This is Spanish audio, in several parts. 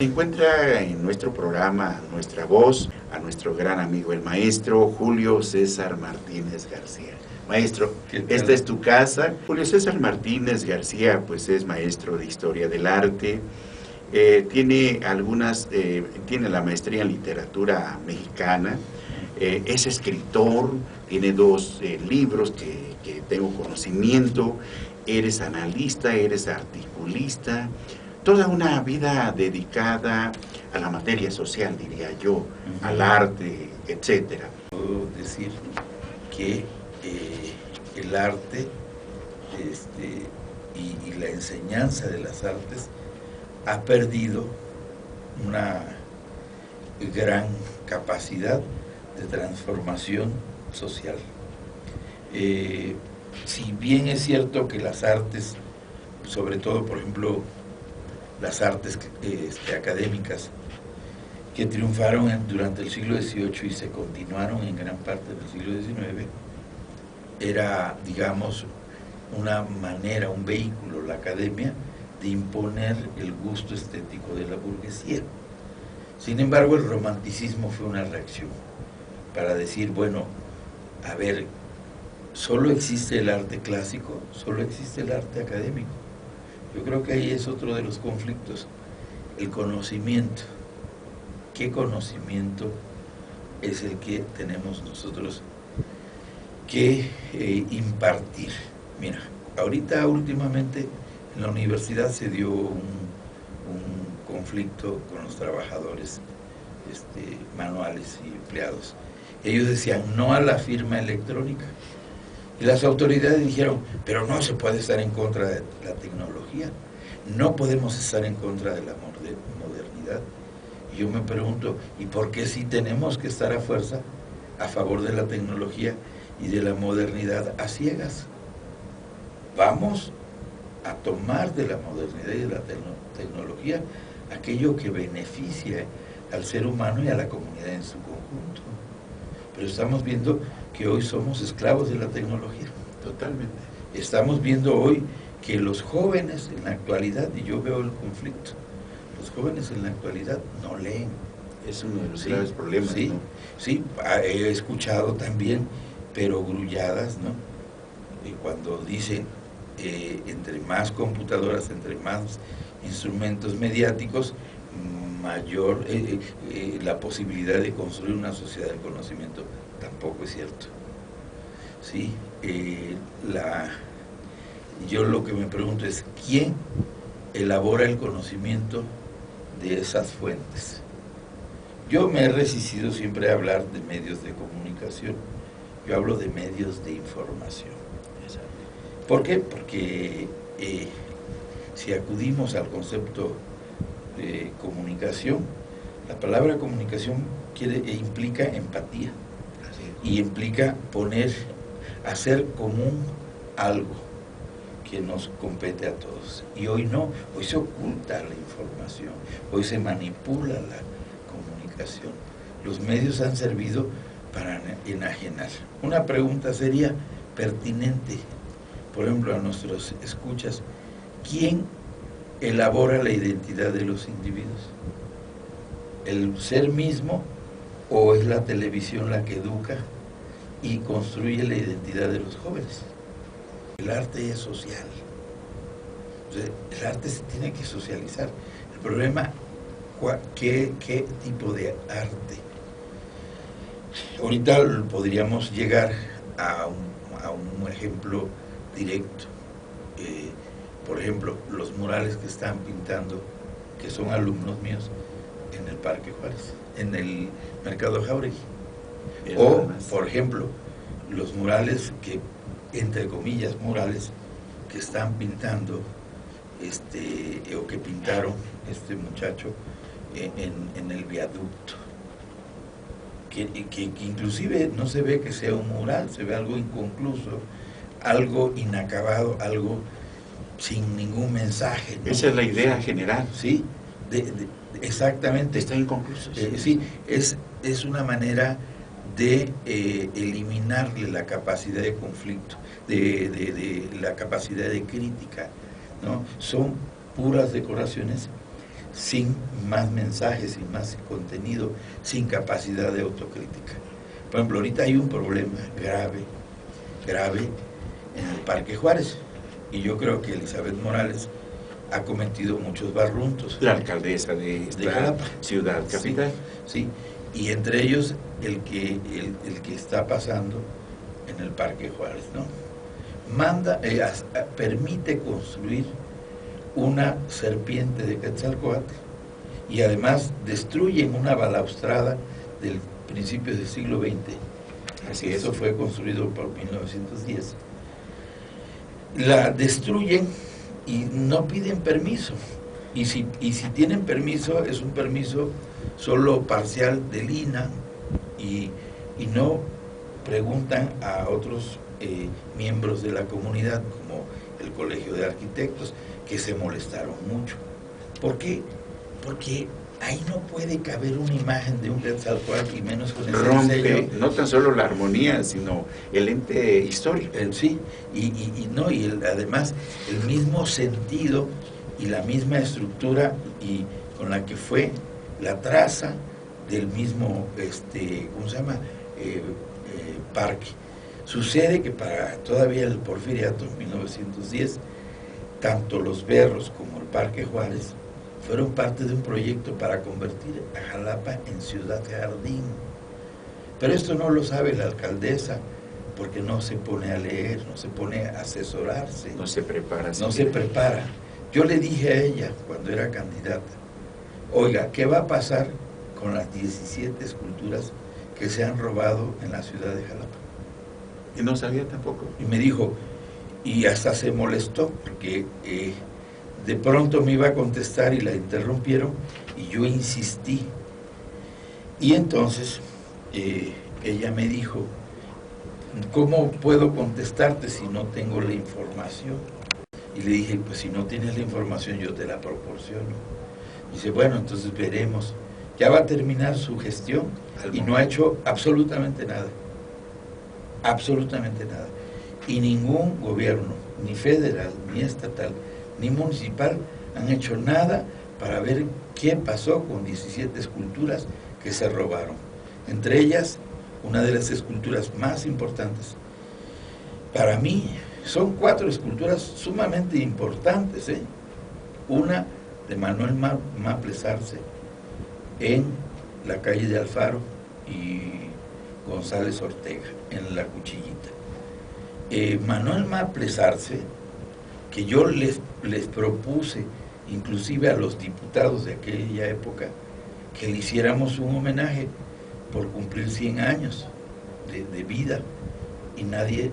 Se encuentra en nuestro programa Nuestra Voz a nuestro gran amigo el maestro Julio César Martínez García. Maestro, esta es tu casa. Julio César Martínez García pues es maestro de Historia del Arte, tiene la maestría en literatura mexicana, es escritor, tiene 2 libros que tengo conocimiento, eres analista, eres articulista, toda una vida dedicada a la materia social, diría yo, al arte, etcétera. Puedo decir que el arte y la enseñanza de las artes ha perdido una gran capacidad de transformación social. Si bien es cierto que las artes, sobre todo, por ejemplo, las artes académicas que triunfaron durante el siglo XVIII y se continuaron en gran parte del siglo XIX, era, digamos, una manera, un vehículo, la academia, de imponer el gusto estético de la burguesía. Sin embargo, el romanticismo fue una reacción para decir, bueno, a ver, solo existe el arte clásico, solo existe el arte académico. Yo creo que ahí es otro de los conflictos, el conocimiento. ¿Qué conocimiento es el que tenemos nosotros que impartir? Mira, ahorita últimamente en la universidad se dio un conflicto con los trabajadores manuales y empleados. Ellos decían no a la firma electrónica. Y las autoridades dijeron, pero no se puede estar en contra de la tecnología, no podemos estar en contra de la modernidad. Y yo me pregunto, ¿y por qué sí tenemos que estar a fuerza a favor de la tecnología y de la modernidad a ciegas? Vamos a tomar de la modernidad y de la tecnología aquello que beneficia al ser humano y a la comunidad en su conjunto. Pero estamos viendo que hoy somos esclavos de la tecnología. Totalmente. Estamos viendo hoy que los jóvenes en la actualidad, y yo veo el conflicto, los jóvenes en la actualidad no leen. Es uno de los graves problemas, sí, ¿no? Sí, he escuchado también perogrulladas, ¿no? Y cuando dicen, entre más computadoras, entre más instrumentos mediáticos, mayor la posibilidad de construir una sociedad del conocimiento. Tampoco es cierto. ¿Sí? Yo lo que me pregunto es, ¿quién elabora el conocimiento de esas fuentes? Yo me he resistido siempre a hablar de medios de comunicación, yo hablo de medios de información. ¿Por qué? Porque si acudimos al concepto de comunicación, la palabra comunicación implica empatía y implica hacer común algo que nos compete a todos. Y hoy no, hoy se oculta la información, hoy se manipula la comunicación. Los medios han servido para enajenar. Una pregunta sería pertinente, por ejemplo, a nuestros escuchas: ¿quién elabora la identidad de los individuos? ¿El ser mismo o es la televisión la que educa y construye la identidad de los jóvenes? El arte es social. O sea, el arte se tiene que socializar. El problema, ¿qué tipo de arte? Ahorita podríamos llegar a un ejemplo directo. Por ejemplo, los murales que están pintando, que son alumnos míos, en el Parque Juárez, en el Mercado Jauregui. O, por ejemplo, los murales que, entre comillas, murales que están pintando, o que pintaron este muchacho en el viaducto. Que inclusive no se ve que sea un mural, se ve algo inconcluso, algo inacabado, algo sin ningún mensaje, ¿no? Esa es la idea general. Sí, exactamente. Está inconcluso. Sí, es una manera de eliminarle la capacidad de conflicto, de la capacidad de crítica, ¿no? Son puras decoraciones sin más mensajes, sin más contenido, sin capacidad de autocrítica. Por ejemplo, ahorita hay un problema grave en el Parque Juárez, y yo creo que Elizabeth Morales ha cometido muchos barruntos. La alcaldesa de esta Jalapa, ciudad capital. Sí, y entre ellos el que está pasando en el Parque Juárez, ¿no? Permite construir una serpiente de Quetzalcóatl y además destruyen una balaustrada del principio del siglo XX. Así es. Eso fue construido por 1910. La destruyen y no piden permiso. Y si tienen permiso, es un permiso solo parcial del INAH y no preguntan a otros miembros de la comunidad, como el Colegio de Arquitectos, que se molestaron mucho. ¿Por qué? Porque ahí no puede caber una imagen de un Quetzalcóatl, y menos con ese rompe no tan solo la armonía, sino el ente histórico. Sí, además el mismo sentido y la misma estructura y con la que fue la traza del mismo, ¿cómo se llama? Parque. Sucede que para todavía el Porfiriato, 1910, tanto Los Berros como el Parque Juárez fueron parte de un proyecto para convertir a Jalapa en ciudad jardín. Pero esto no lo sabe la alcaldesa, porque no se pone a leer, no se pone a asesorarse. No se prepara. No se prepara. Yo le dije a ella, cuando era candidata, oiga, ¿qué va a pasar con las 17 esculturas que se han robado en la ciudad de Jalapa? Y no sabía tampoco. Y me dijo, y hasta se molestó, porque de pronto me iba a contestar y la interrumpieron, y yo insistí. Y entonces ella me dijo, ¿cómo puedo contestarte si no tengo la información? Y le dije, pues si no tienes la información yo te la proporciono. Dice, bueno, entonces veremos. Ya va a terminar su gestión y no ha hecho absolutamente nada. Absolutamente nada. Y ningún gobierno, ni federal, ni estatal, ni municipal, han hecho nada para ver qué pasó con 17 esculturas que se robaron. Entre ellas, una de las esculturas más importantes. Para mí, son 4 esculturas sumamente importantes, ¿eh? Una de Manuel Maples Arce, en la calle de Alfaro y González Ortega, en La Cuchillita. Manuel Maples Arce, que yo les propuse, inclusive a los diputados de aquella época, que le hiciéramos un homenaje por cumplir 100 años de vida, y nadie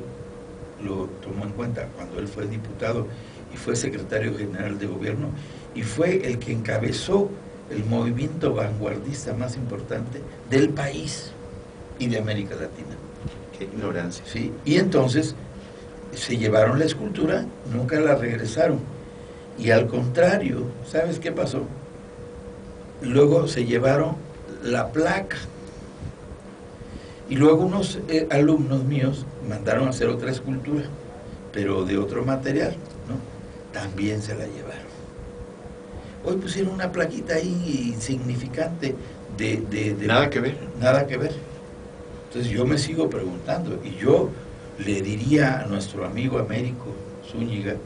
lo tomó en cuenta cuando él fue diputado y fue secretario general de gobierno, y fue el que encabezó el movimiento vanguardista más importante del país y de América Latina. Qué ignorancia. Sí, y entonces se llevaron la escultura, nunca la regresaron, y al contrario, ¿sabes qué pasó? Luego se llevaron la placa, y luego unos alumnos míos mandaron a hacer otra escultura, pero de otro material, ¿no? También se la llevaron. Hoy pusieron una plaquita ahí insignificante de nada que ver. Nada que ver. Entonces yo me sigo preguntando, y yo le diría a nuestro amigo Américo Zúñiga,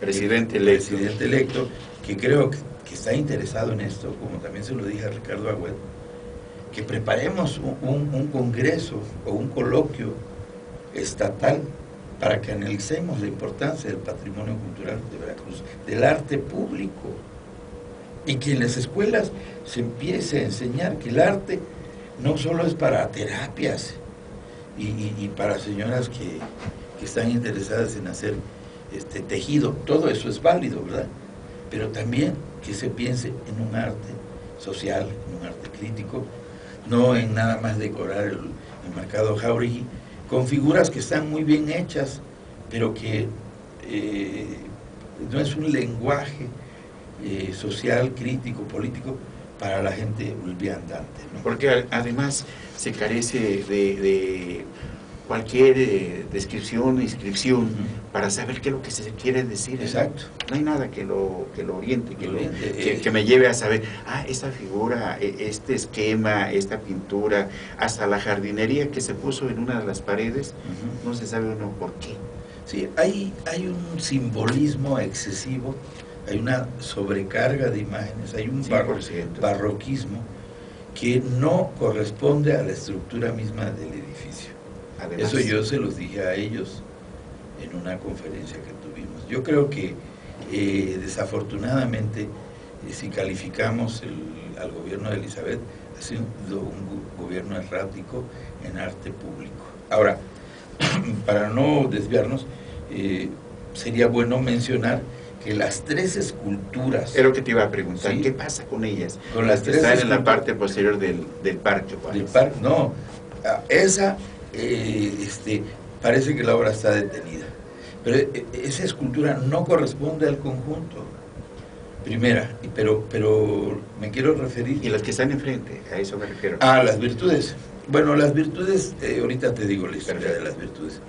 presidente electo, que creo que está interesado en esto, como también se lo dije a Ricardo Agüed, que preparemos un congreso o un coloquio estatal para que analicemos la importancia del patrimonio cultural de Veracruz, del arte público, y que en las escuelas se empiece a enseñar que el arte no solo es para terapias y para señoras que están interesadas en hacer tejido, todo eso es válido, ¿verdad? Pero también que se piense en un arte social, en un arte crítico, no en nada más decorar el mercado Jauregui, con figuras que están muy bien hechas, pero que no es un lenguaje social, crítico, político para la gente viandante, ¿no? Porque además se carece de cualquier inscripción, para saber qué es lo que se quiere decir. Exacto. No hay nada que lo oriente, que me lleve a saber, esta figura, este esquema, esta pintura, hasta la jardinería que se puso en una de las paredes, no se sabe uno por qué. Sí, hay un simbolismo excesivo, hay una sobrecarga de imágenes, hay un barroquismo que no corresponde a la estructura misma del edificio. Además, eso yo se los dije a ellos en una conferencia que tuvimos. Yo creo que desafortunadamente, si calificamos al gobierno de Elizabeth, ha sido un gobierno errático en arte público. Ahora, para no desviarnos, sería bueno mencionar que las 3 esculturas... Es lo que te iba a preguntar, ¿sí? ¿Qué pasa con ellas? Con las que están en la parte posterior del parque. Del parque, no. Esa, parece que la obra está detenida. Pero esa escultura no corresponde al conjunto. Primera, pero me quiero referir... Y las que están enfrente, a eso me refiero. Las virtudes. Bueno, las virtudes, ahorita te digo la historia de las virtudes.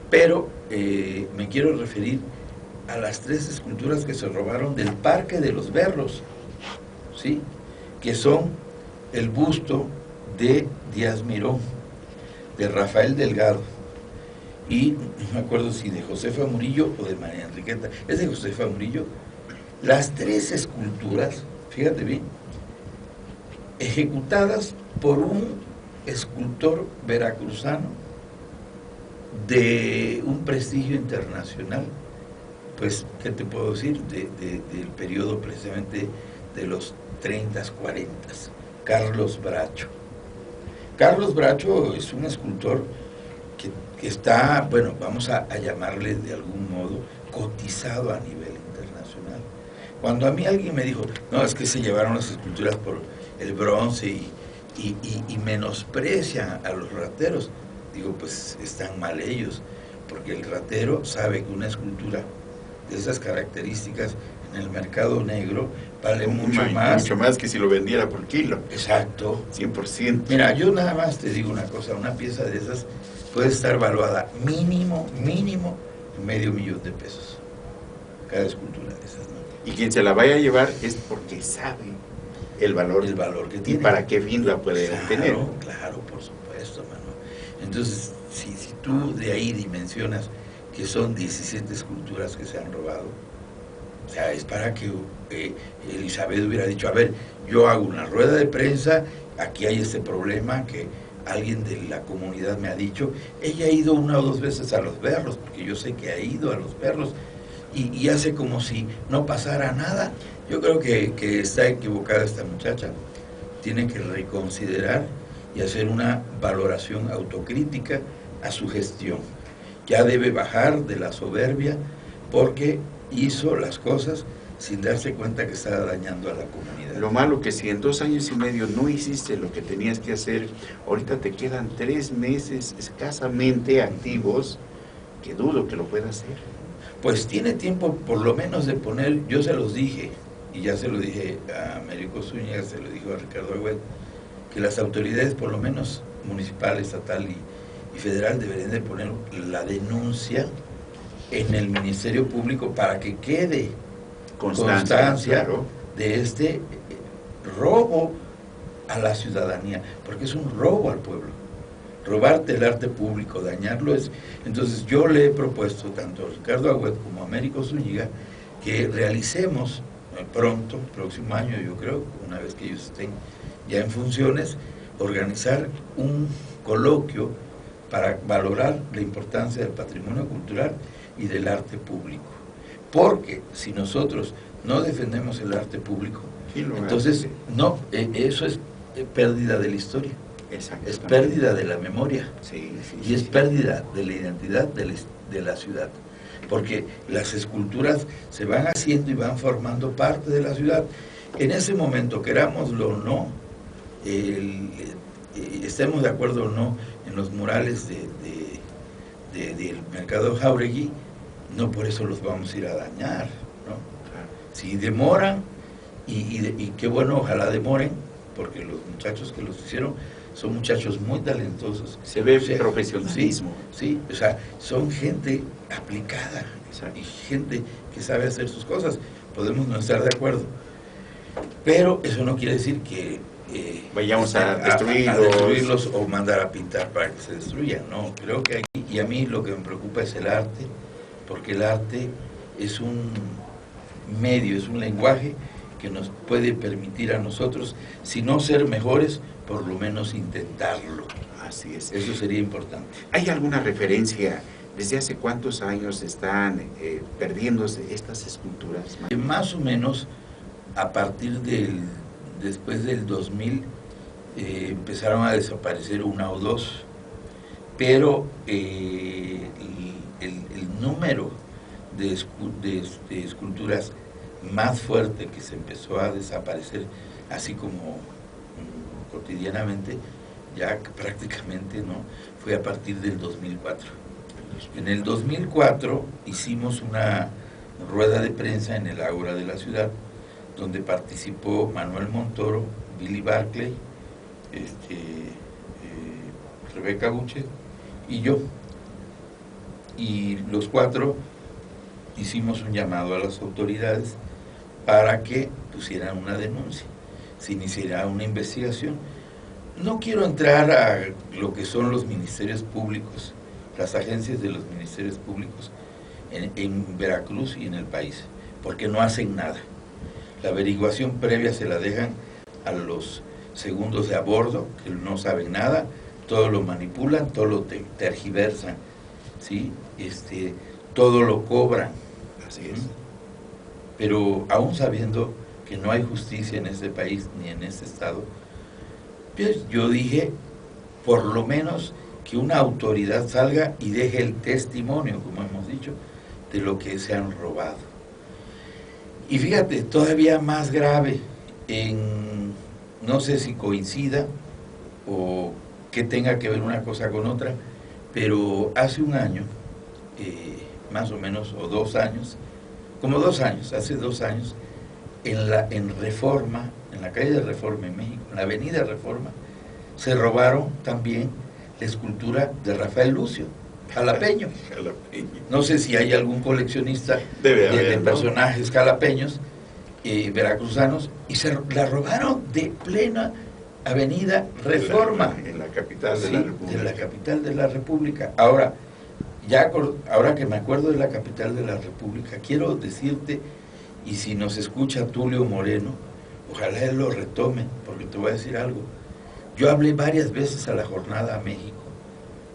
Pero me quiero referir a las 3 esculturas que se robaron del Parque de los Berros, ¿sí? Que son el busto de Díaz Miró, de Rafael Delgado, y no me acuerdo si de Josefa Murillo o de María Enriqueta, es de Josefa Murillo. Las 3 esculturas, fíjate bien, ejecutadas por un escultor veracruzano de un prestigio internacional, pues, ¿qué te puedo decir? Del periodo precisamente de los 30s, 40s, Carlos Bracho. Carlos Bracho es un escultor que está, bueno, vamos a llamarle de algún modo, cotizado a nivel internacional. Cuando a mí alguien me dijo, no, es que se llevaron las esculturas por el bronce y menosprecian a los rateros, digo, pues están mal ellos, porque el ratero sabe que una escultura de esas características en el mercado negro vale mucho más que si lo vendiera por kilo. Exacto. 100%. Mira, yo nada más te digo una cosa, una pieza de esas puede estar valuada mínimo, $500,000 pesos. Cada escultura de esas, ¿no? Y quien se la vaya a llevar es porque sabe el valor que tiene. Y para qué fin la puede obtener. Claro, por supuesto, mano. Entonces, si tú de ahí dimensionas que son 17 esculturas que se han robado, o sea, es para que Elizabeth hubiera dicho, a ver, yo hago una rueda de prensa, aquí hay este problema que alguien de la comunidad me ha dicho, ella ha ido 1 o 2 veces a los Berros, porque yo sé que ha ido a los Berros, y hace como si no pasara nada. Yo creo que está equivocada esta muchacha, tiene que reconsiderar y hacer una valoración autocrítica a su gestión. Ya debe bajar de la soberbia porque hizo las cosas sin darse cuenta que estaba dañando a la comunidad. Lo malo que si en 2 años y medio no hiciste lo que tenías que hacer, ahorita te quedan 3 meses escasamente activos, que dudo que lo pueda hacer. Pues tiene tiempo por lo menos de poner, yo se los dije, y ya se lo dije a Américo Zúñiga, se lo dijo a Ricardo Agüed, que las autoridades por lo menos municipal, estatal y federal deberían de poner la denuncia en el Ministerio Público para que quede constancia claro, de este robo a la ciudadanía, porque es un robo al pueblo. Robarte el arte público, dañarlo es... Entonces yo le he propuesto tanto a Ricardo Agüed como a Américo Zúñiga que realicemos pronto, próximo año yo creo, una vez que ellos estén ya en funciones, organizar un coloquio para valorar la importancia del patrimonio cultural y del arte público. Porque si nosotros no defendemos el arte público, entonces no, eso es pérdida de la historia, es pérdida de la memoria, y es pérdida de la identidad de la ciudad. Porque las esculturas se van haciendo y van formando parte de la ciudad. En ese momento, querámoslo o no, estemos de acuerdo o no en los murales del Mercado Jáuregui, no por eso los vamos a ir a dañar, ¿no? Si demoran, y qué bueno, ojalá demoren, porque los muchachos que los hicieron son muchachos muy talentosos. Se ve O sea, profesionalismo. Sí, o sea, son gente aplicada y gente que sabe hacer sus cosas. Podemos no estar de acuerdo, pero eso no quiere decir que vayamos a destruirlos. destruirlos o mandar a pintar para que se destruyan. No, creo que aquí, y a mí lo que me preocupa es el arte, porque el arte es un medio, es un lenguaje que nos puede permitir a nosotros, si no ser mejores, por lo menos intentarlo. Así es. Eso sería importante. ¿Hay alguna referencia? ¿Desde hace cuántos años están perdiéndose estas esculturas? Más o menos a partir después del 2000 empezaron a desaparecer una o dos, pero el número de esculturas más fuerte que se empezó a desaparecer, así como cotidianamente, ya prácticamente no, fue a partir del 2004. En el 2004 hicimos una rueda de prensa en el Ágora de la ciudad, donde participó Manuel Montoro, Billy Barclay, Rebeca Buche y yo. Y los cuatro hicimos un llamado a las autoridades para que pusieran una denuncia, se iniciara una investigación. No quiero entrar a lo que son los ministerios públicos, las agencias de los ministerios públicos en Veracruz y en el país, porque no hacen nada. La averiguación previa se la dejan a los segundos de a bordo, que no saben nada, todo lo manipulan, todo lo tergiversan, ¿sí? Todo lo cobran. Así es. Pero aún sabiendo que no hay justicia en este país ni en este estado, pues yo dije, por lo menos que una autoridad salga y deje el testimonio, como hemos dicho, de lo que se han robado. Y fíjate, todavía más grave, no sé si coincida o que tenga que ver una cosa con otra, pero hace un año, más o menos, o 2 años, como 2 años, hace 2 años, en Reforma, en la calle de Reforma en México, en la avenida Reforma, se robaron también la escultura de Rafael Lucio, jalapeño. No sé si hay algún coleccionista de personajes jalapeños, veracruzanos, y se la robaron de plena avenida Reforma. En la capital de la República. En la capital de la República. Ahora que me acuerdo de la capital de la República, quiero decirte, y si nos escucha Tulio Moreno, ojalá él lo retome, porque te voy a decir algo. Yo hablé varias veces a la Jornada a México,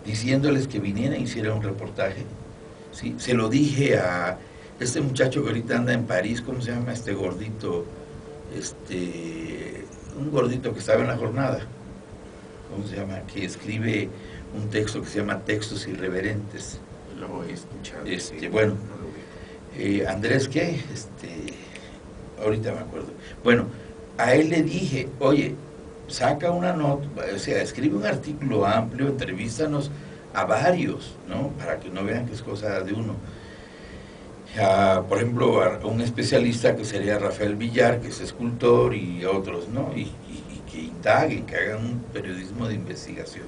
diciéndoles que vinieran e hicieran un reportaje. ¿Sí? Se lo dije a este muchacho que ahorita anda en París, ¿cómo se llama este gordito? Un gordito que estaba en la Jornada, ¿cómo se llama? Que escribe un texto que se llama Textos Irreverentes. Lo he escuchado. Bueno, Andrés, ¿qué? Ahorita me acuerdo. Bueno, a él le dije, oye, saca una nota, o sea, escribe un artículo amplio, entrevístanos a varios, ¿no? Para que no vean que es cosa de uno. Por ejemplo, a un especialista que sería Rafael Villar, que es escultor, y otros, ¿no? Y que indaguen, que hagan un periodismo de investigación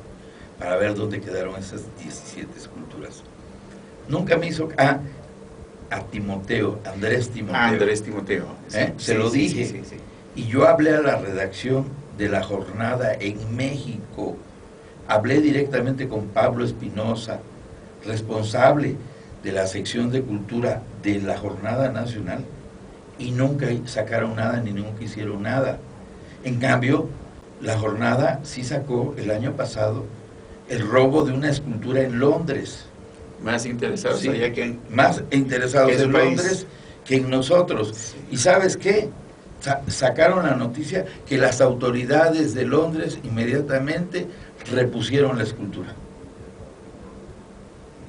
para ver dónde quedaron esas 17 esculturas. Nunca me hizo... a Timoteo, Andrés Timoteo. Andrés Timoteo. Sí, se lo dije. Sí. Y yo hablé a la redacción de la Jornada en México. Hablé directamente con Pablo Espinosa, responsable de la sección de cultura de la Jornada Nacional, y nunca sacaron nada ni nunca hicieron nada. En cambio, la Jornada sí sacó el año pasado el robo de una escultura en Londres. Más interesados sí, allá que más interesados en Londres que en nosotros. Sí. ¿Y sabes qué? Sacaron la noticia que las autoridades de Londres inmediatamente repusieron la escultura.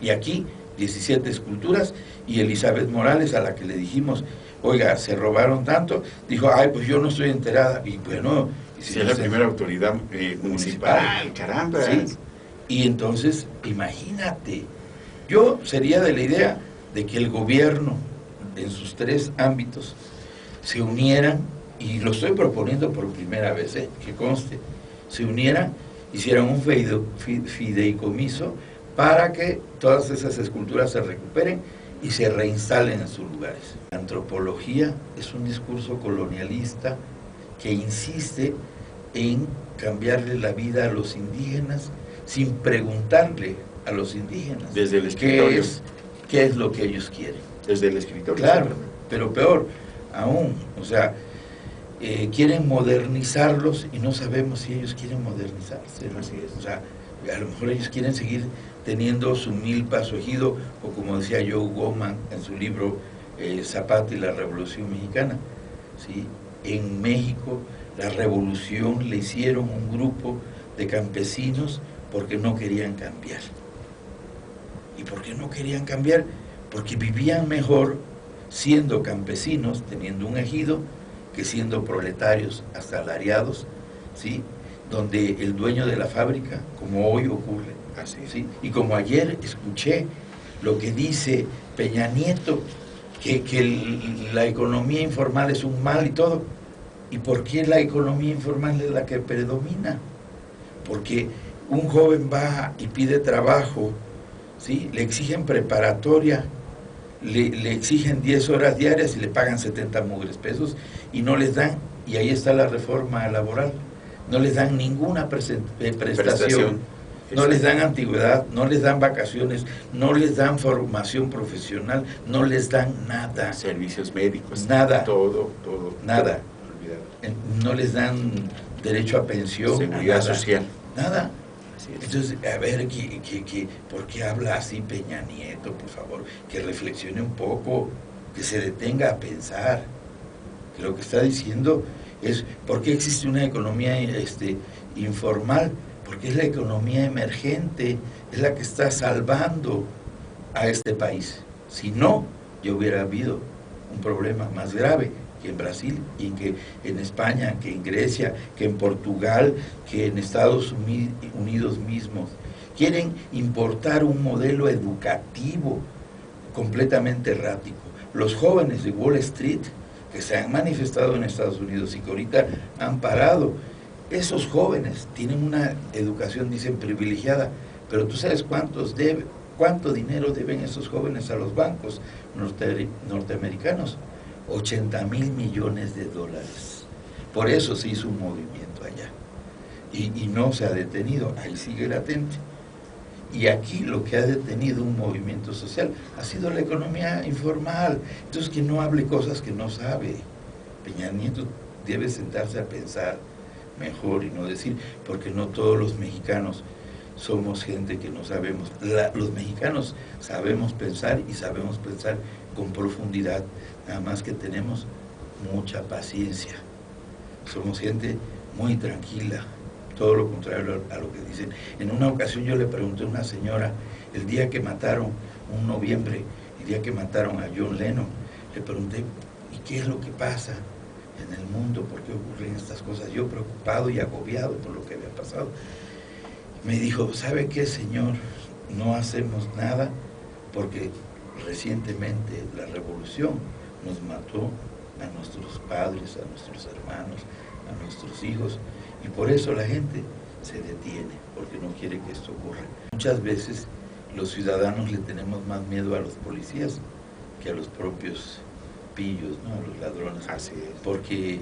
Y aquí 17 esculturas, y Elizabeth Morales, a la que le dijimos, oiga, se robaron tanto, dijo, ay, pues yo no estoy enterada. Y bueno, si es la primera autoridad municipal, caramba. Sí. Y entonces, imagínate, yo sería de la idea de que el gobierno, en sus 3 ámbitos, se unieran, y lo estoy proponiendo por primera vez, que conste, se unieran hicieran un fideicomiso para que todas esas esculturas se recuperen y se reinstalen en sus lugares. La antropología es un discurso colonialista que insiste en cambiarle la vida a los indígenas sin preguntarle a los indígenas desde el escritorio. ¿Qué es lo que ellos quieren? Desde el escritorio. Claro, pero peor aún, o sea, quieren modernizarlos y no sabemos si ellos quieren modernizarse, ¿no? Así es. O sea, a lo mejor ellos quieren seguir teniendo su milpa, su ejido, o como decía Joe Goldman en su libro Zapata y la Revolución Mexicana, ¿sí? En México la revolución le hicieron un grupo de campesinos porque no querían cambiar. ¿Y por qué no querían cambiar? Porque vivían mejor siendo campesinos, teniendo un ejido, que siendo proletarios asalariados, ¿sí? Donde el dueño de la fábrica, como hoy ocurre, Así es. ¿sí? Y como ayer escuché lo que dice Peña Nieto, que la economía informal es un mal y todo. ¿Y por qué la economía informal es la que predomina? Porque un joven va y pide trabajo, ¿sí? Le exigen preparatoria, le exigen 10 horas diarias y le pagan 70 mugres pesos y no les dan, y ahí está la reforma laboral, no les dan ninguna prestación, no les dan antigüedad, no les dan vacaciones, no les dan formación profesional, no les dan nada. Servicios médicos. Nada. Todo. Nada. Olvidado. No les dan derecho a pensión. Seguridad nada, social. Nada. Así es. Entonces, a ver, ¿por qué habla así Peña Nieto? Por favor, que reflexione un poco, que se detenga a pensar. Que lo que está diciendo es, ¿por qué existe una economía informal? Porque es la economía emergente, es la que está salvando a este país. Si no, ya hubiera habido un problema más grave que en Brasil, y que en España, que en Grecia, que en Portugal, que en Estados Unidos mismos. Quieren importar un modelo educativo completamente errático. Los jóvenes de Wall Street, que se han manifestado en Estados Unidos y que ahorita han parado, esos jóvenes tienen una educación, dicen, privilegiada, pero tú sabes cuánto dinero deben esos jóvenes a los bancos norteamericanos. 80,000 millones de dólares. Por eso se hizo un movimiento allá. Y no se ha detenido, ahí sigue latente. Y aquí lo que ha detenido un movimiento social ha sido la economía informal. Entonces, que no hable cosas que no sabe. Peña Nieto debe sentarse a pensar mejor y no decir, porque no todos los mexicanos somos gente que no sabemos. Los mexicanos sabemos pensar y sabemos pensar con profundidad, nada más que tenemos mucha paciencia. Somos gente muy tranquila, todo lo contrario a lo que dicen. En una ocasión yo le pregunté a una señora, el día que mataron, un noviembre, el día que mataron a John Lennon, le pregunté, ¿y qué es lo que pasa en el mundo? ¿Por qué ocurren estas cosas? Yo preocupado y agobiado por lo que había pasado. Me dijo, ¿sabe qué, señor? No hacemos nada porque recientemente la revolución nos mató a nuestros padres, a nuestros hermanos, a nuestros hijos, y por eso la gente se detiene, porque no quiere que esto ocurra. Muchas veces los ciudadanos le tenemos más miedo a los policías que a los propios pillos, ¿no? A los ladrones. Así es. Porque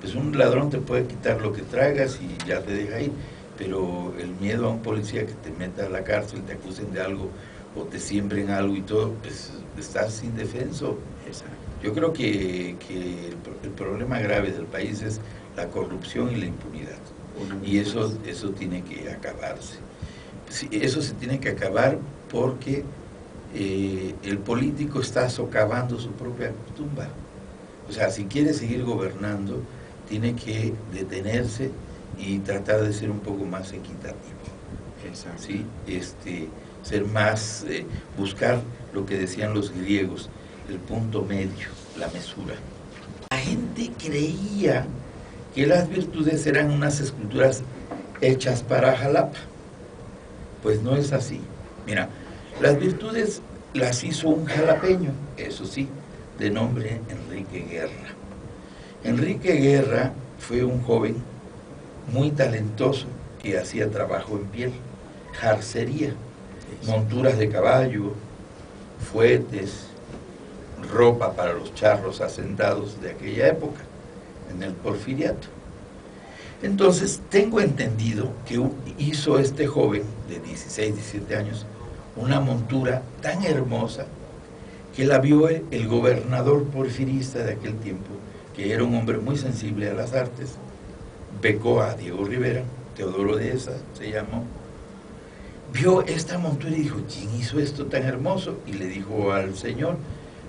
pues un ladrón te puede quitar lo que traigas y ya te deja ir, pero el miedo a un policía que te meta a la cárcel, te acusen de algo o te siembren algo y todo, pues estás indefenso. Exacto. Yo creo que el problema grave del país es la corrupción y la impunidad. Y eso tiene que acabarse. Sí, eso se tiene que acabar porque el político está socavando su propia tumba. O sea, si quiere seguir gobernando, tiene que detenerse y tratar de ser un poco más equitativo. Exacto. ¿Sí? Ser más, buscar lo que decían los griegos, el punto medio, la mesura. La gente creía que las virtudes eran unas esculturas hechas para Jalapa. Pues no es así. Mira, las virtudes las hizo un jalapeño, eso sí, de nombre Enrique Guerra. Enrique Guerra fue un joven muy talentoso que hacía trabajo en piel, jarcería, monturas de caballo, fuetes, ropa para los charros hacendados de aquella época, en el Porfiriato. Entonces, tengo entendido que hizo este joven de 16, 17 años una montura tan hermosa que la vio el gobernador porfirista de aquel tiempo, que era un hombre muy sensible a las artes, becó a Diego Rivera, Teodoro Dehesa se llamó, vio esta montura y dijo, ¿quién hizo esto tan hermoso? Y le dijo al señor,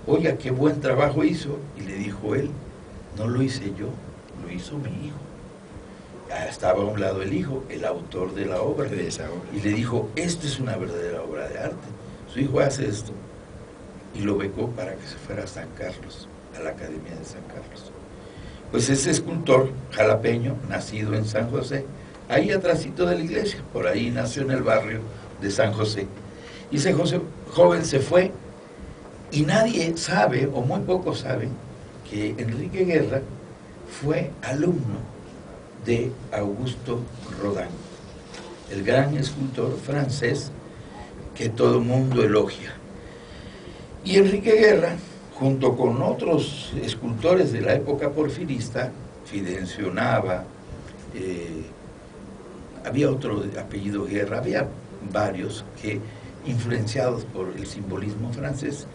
oiga, qué buen trabajo hizo. Y le dijo él, no lo hice yo, lo hizo mi hijo. Estaba a un lado el hijo, el autor de la obra, y le dijo, esto es una verdadera obra de arte. Su hijo hace esto, y lo becó para que se fuera a San Carlos, a la Academia de San Carlos. Pues ese escultor jalapeño, nacido en San José, ahí atrásito de la iglesia, por ahí nació en el barrio de San José. Y ese joven se fue, y nadie sabe, o muy pocos saben, que Enrique Guerra fue alumno de Augusto Rodin, el gran escultor francés que todo el mundo elogia. Y Enrique Guerra, junto con otros escultores de la época porfirista, Fidencio Nava, había otro de apellido Guerra, había varios que, influenciados por el simbolismo francés,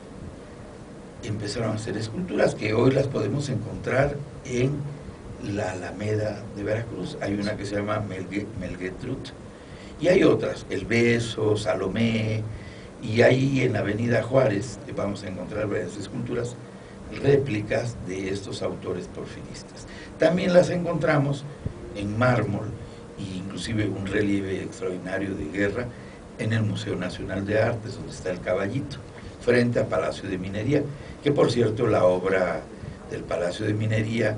empezaron a hacer esculturas que hoy las podemos encontrar en la Alameda de Veracruz. Hay una que se llama Melgetrut, y hay otras, El Beso, Salomé, y ahí en la Avenida Juárez vamos a encontrar varias esculturas, réplicas de estos autores porfiristas. También las encontramos en mármol, e inclusive un relieve extraordinario de Guerra en el Museo Nacional de Artes, donde está el Caballito, frente al Palacio de Minería, que por cierto la obra del Palacio de Minería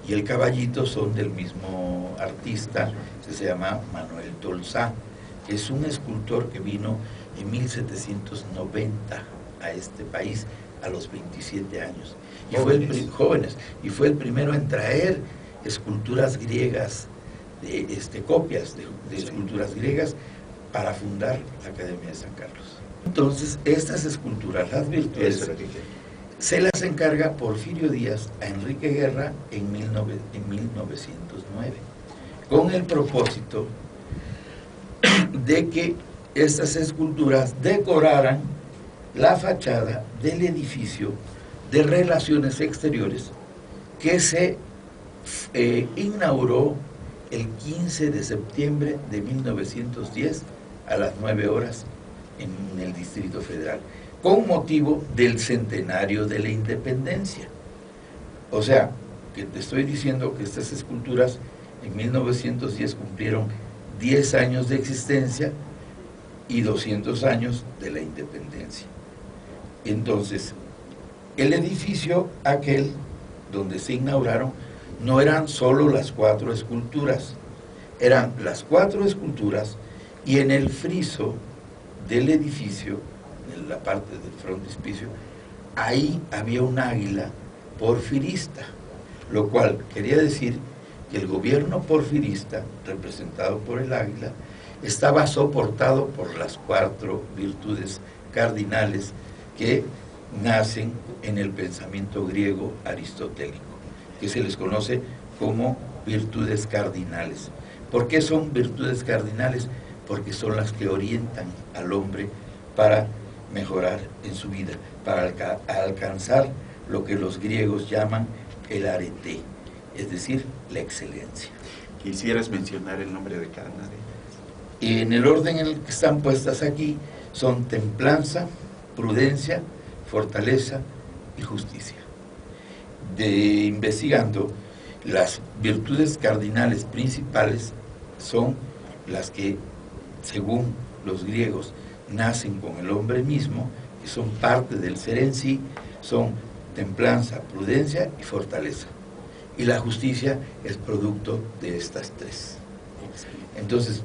y el Caballito son del mismo artista, que se llama Manuel Tolsá, que es un escultor que vino en 1790 a este país a los 27 años. Y jóvenes, y fue el primero en traer esculturas griegas, copias de esculturas griegas, para fundar la Academia de San Carlos. Entonces, estas esculturas, las virtudes, se las encarga Porfirio Díaz a Enrique Guerra en 1909, con el propósito de que estas esculturas decoraran la fachada del edificio de Relaciones Exteriores que se inauguró el 15 de septiembre de 1910 a las 9 horas en el Distrito Federal, con motivo del centenario de la independencia. O sea, que te estoy diciendo que estas esculturas en 1910 cumplieron 10 años de existencia y 200 años de la independencia. Entonces, el edificio aquel donde se inauguraron no eran solo las 4 esculturas, eran las 4 esculturas, y en el friso del edificio, en la parte del frontispicio, ahí había un águila porfirista, lo cual quería decir que el gobierno porfirista, representado por el águila, estaba soportado por las 4 virtudes cardinales que nacen en el pensamiento griego aristotélico, que se les conoce como virtudes cardinales. ¿Por qué son virtudes cardinales? Porque son las que orientan al hombre para mejorar en su vida, para alcanzar lo que los griegos llaman el arete, es decir, la excelencia. ¿Quisieras mencionar el nombre de cada una de ellas? En el orden en el que están puestas aquí son templanza, prudencia, fortaleza y justicia. Investigando, las virtudes cardinales principales son las que, según los griegos, nacen con el hombre mismo, que son parte del ser en sí, son templanza, prudencia y fortaleza. Y la justicia es producto de estas 3. Entonces,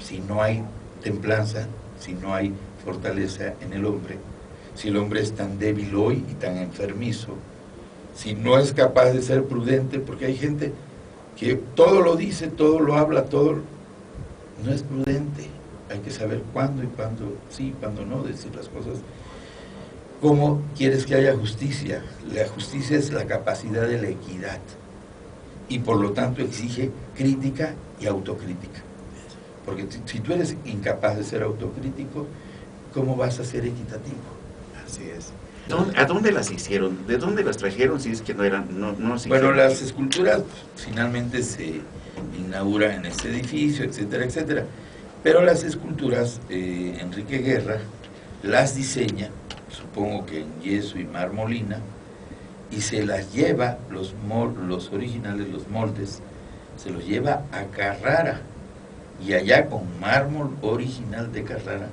si no hay templanza, si no hay fortaleza en el hombre, si el hombre es tan débil hoy y tan enfermizo, si no es capaz de ser prudente, porque hay gente que todo lo dice, todo lo habla, todo, no es prudente. Hay que saber cuándo y cuándo sí, cuándo no, decir las cosas. ¿Cómo quieres que haya justicia? La justicia es la capacidad de la equidad y por lo tanto exige crítica y autocrítica. Porque si tú eres incapaz de ser autocrítico, ¿cómo vas a ser equitativo? Así es. ¿A dónde las hicieron? ¿De dónde las trajeron si es que no eran? Bueno, las esculturas finalmente se inauguran en este edificio, etcétera, etcétera. Pero las esculturas, Enrique Guerra las diseña, supongo que en yeso y marmolina, y se las lleva, los originales, los moldes, se los lleva a Carrara, y allá con mármol original de Carrara,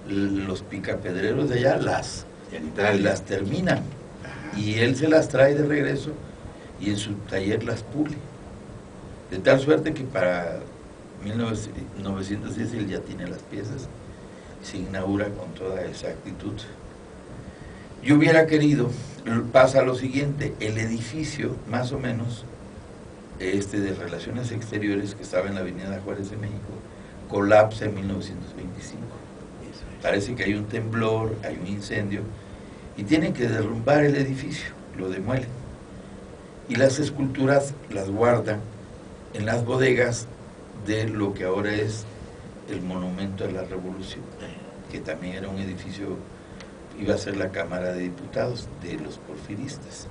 los picapedreros de allá las terminan, y él se las trae de regreso y en su taller las pule, de tal suerte que para 1910 él ya tiene las piezas, se inaugura con toda exactitud. Yo hubiera querido, pasa lo siguiente, el edificio más o menos de Relaciones Exteriores, que estaba en la avenida Juárez de México, colapsa en 1925. Parece que hay un temblor, hay un incendio, y tienen que derrumbar el edificio, lo demuelen. Y las esculturas las guardan en las bodegas de lo que ahora es el Monumento a la Revolución, que también era un edificio, iba a ser la Cámara de Diputados de los porfiristas.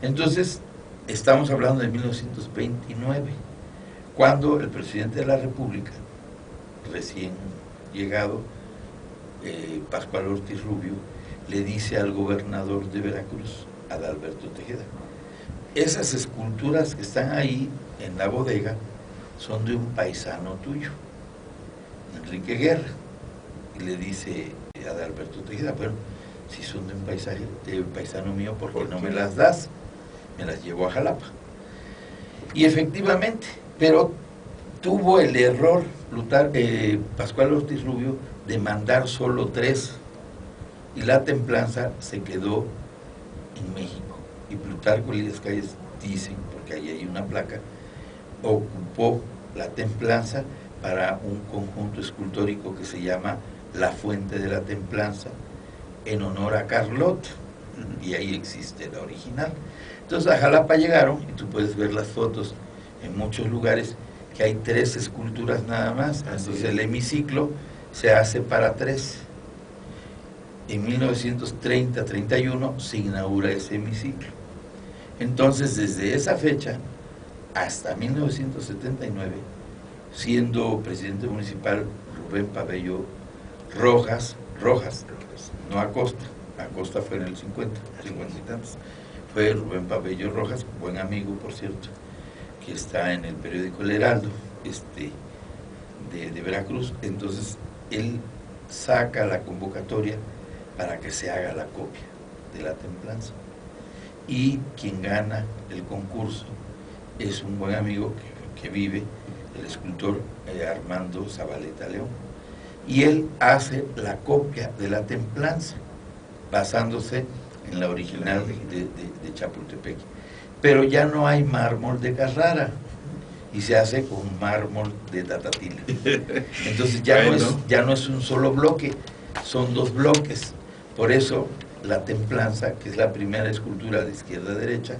Entonces, estamos hablando de 1929, cuando el presidente de la República, recién llegado, Pascual Ortiz Rubio, le dice al gobernador de Veracruz, Adalberto Tejeda, esas esculturas que están ahí en la bodega son de un paisano tuyo, Enrique Guerra. Y le dice Adalberto Tejeda, bueno, si son de un paisano mío, ¿por qué no me las das? Me las llevo a Jalapa. Y efectivamente, pero tuvo el error Pascual Ortiz Rubio de mandar solo 3, y la templanza se quedó en México. Y Plutarco Elías Calles dicen, porque ahí hay una placa, ocupó la templanza para un conjunto escultórico que se llama La Fuente de la Templanza, en honor a Carlot, y ahí existe la original. Entonces a Jalapa llegaron, y tú puedes ver las fotos en muchos lugares, que hay 3 esculturas nada más. Entonces el hemiciclo se hace para 3. En 1930-31 se inaugura ese hemiciclo. Entonces, desde esa fecha hasta 1979, siendo presidente municipal Rubén Pabello Rojas, no Acosta fue en el 50 y tantos, fue Rubén Pabello Rojas, buen amigo, por cierto, que está en el periódico El Heraldo, de Veracruz. Entonces, él saca la convocatoria para que se haga la copia de la templanza. Y quien gana el concurso es un buen amigo que vive, el escultor Armando Zabaleta León. Y él hace la copia de la templanza, basándose en la original de Chapultepec. Pero ya no hay mármol de Carrara, y se hace con mármol de Tatatila. Entonces ya no es un solo bloque, son 2 bloques. Por eso la templanza, que es la primera escultura de izquierda a derecha,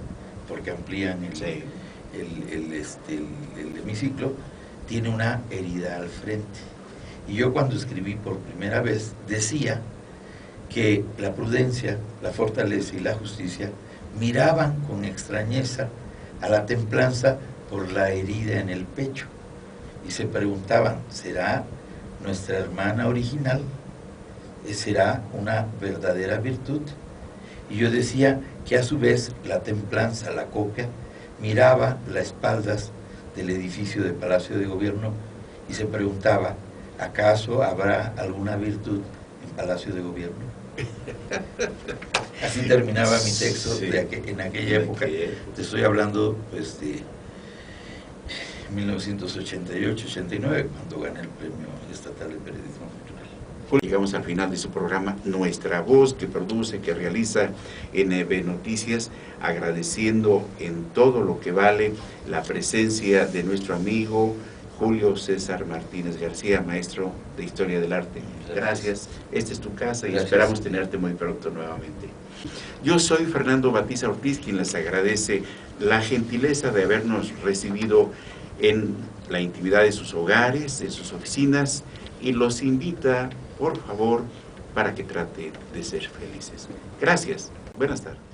porque amplían el hemiciclo, tiene una herida al frente. Y yo, cuando escribí por primera vez, decía que la prudencia, la fortaleza y la justicia miraban con extrañeza a la templanza por la herida en el pecho, y se preguntaban, ¿será nuestra hermana original? ¿Será una verdadera virtud? Y yo decía que a su vez la templanza, la copia, miraba las espaldas del edificio de Palacio de Gobierno y se preguntaba, ¿acaso habrá alguna virtud en Palacio de Gobierno? Así terminaba mi texto en aquella época. Te estoy hablando de 1988-89, cuando gané el Premio Estatal de Periodismo Cultural. Llegamos al final de su programa Nuestra Voz, que produce, que realiza NB Noticias, agradeciendo en todo lo que vale la presencia de nuestro amigo Julio César Martínez García, maestro de Historia del Arte. Gracias. Esta es tu casa y esperamos tenerte muy pronto nuevamente. Yo soy Fernando Batiza Ortiz, quien les agradece la gentileza de habernos recibido en la intimidad de sus hogares, en sus oficinas, y los invita, por favor, para que traten de ser felices. Gracias. Buenas tardes.